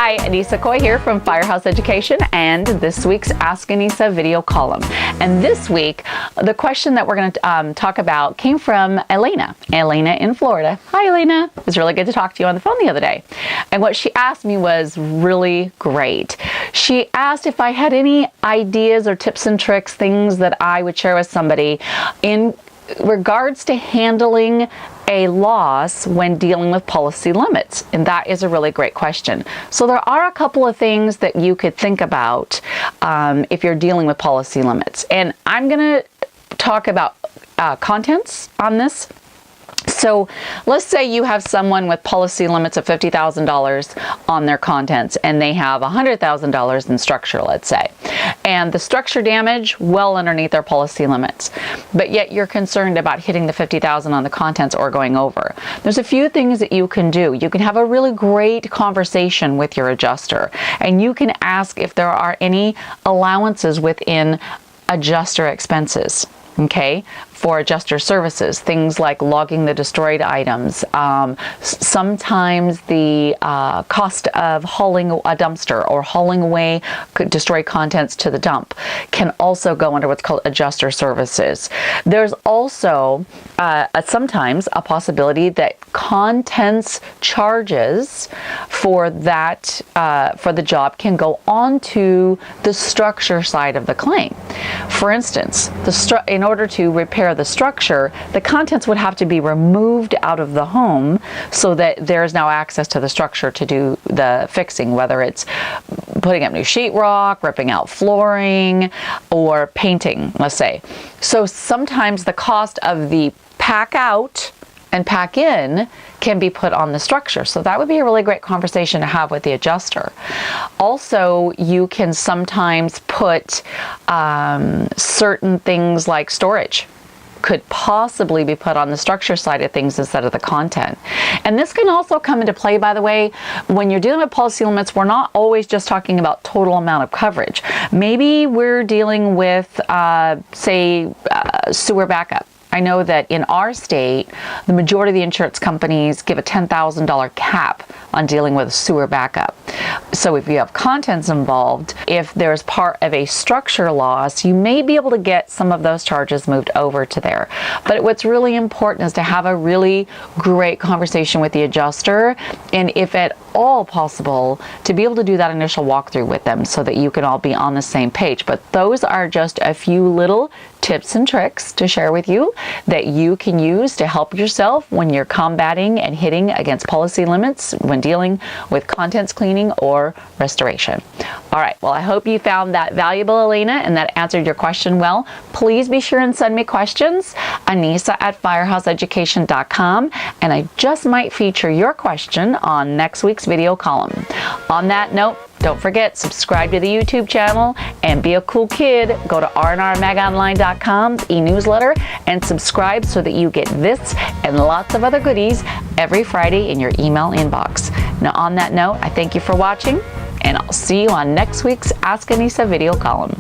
Hi, Anissa Coy here from Firehouse Education and this week's Ask Anissa video column. And this week, the question that we're going to talk about came from Elena. Elena in Florida. Hi, Elena. It was really good to talk to you on the phone the other day. And what she asked me was really great. She asked if I had any ideas or tips and tricks, things that I would share with somebody in regards to handling a loss when dealing with policy limits? And that is a really great question. So there are a couple of things that you could think about if you're dealing with policy limits. And I'm going to talk about contents on this. So let's say you have someone with policy limits of $50,000 on their contents and they have $100,000 in structure, let's say. And the structure damage well underneath their policy limits. But yet you're concerned about hitting the $50,000 on the contents or going over. There's a few things that you can do. You can have a really great conversation with your adjuster and you can ask if there are any allowances within adjuster expenses. Okay, for adjuster services, things like logging the destroyed items. Sometimes the cost of hauling a dumpster or hauling away destroyed contents to the dump can also go under what's called adjuster services. There's also sometimes a possibility that contents charges for that for the job can go onto the structure side of the claim. For instance, in order to repair the structure, the contents would have to be removed out of the home so that there is now access to the structure to do the fixing, whether it's putting up new sheetrock, ripping out flooring, or painting, let's say. So sometimes the cost of the pack out and pack in can be put on the structure. So that would be a really great conversation to have with the adjuster. Also, you can sometimes put certain things like storage could possibly be put on the structure side of things instead of the content. And this can also come into play, by the way, when you're dealing with policy limits, we're not always just talking about total amount of coverage. Maybe we're dealing with, say, sewer backup. I know that in our state, the majority of the insurance companies give a $10,000 cap on dealing with a sewer backup. So if you have contents involved, if there's part of a structure loss, you may be able to get some of those charges moved over to there. But what's really important is to have a really great conversation with the adjuster, and if at all possible, to be able to do that initial walkthrough with them so that you can all be on the same page. But those are just a few little tips and tricks to share with you that you can use to help yourself when you're combating and hitting against policy limits when dealing with contents cleaning or restoration. All right, well, I hope you found that valuable, Elena, and that answered your question well. Please be sure and send me questions, Anissa@firehouseeducation.com, and I just might feature your question on next week's video column. On that note, don't forget, subscribe to the YouTube channel and be a cool kid. Go to rnrmagonline.com, e-newsletter, and subscribe so that you get this and lots of other goodies every Friday in your email inbox. Now, on that note, I thank you for watching, and I'll see you on next week's Ask Anissa video column.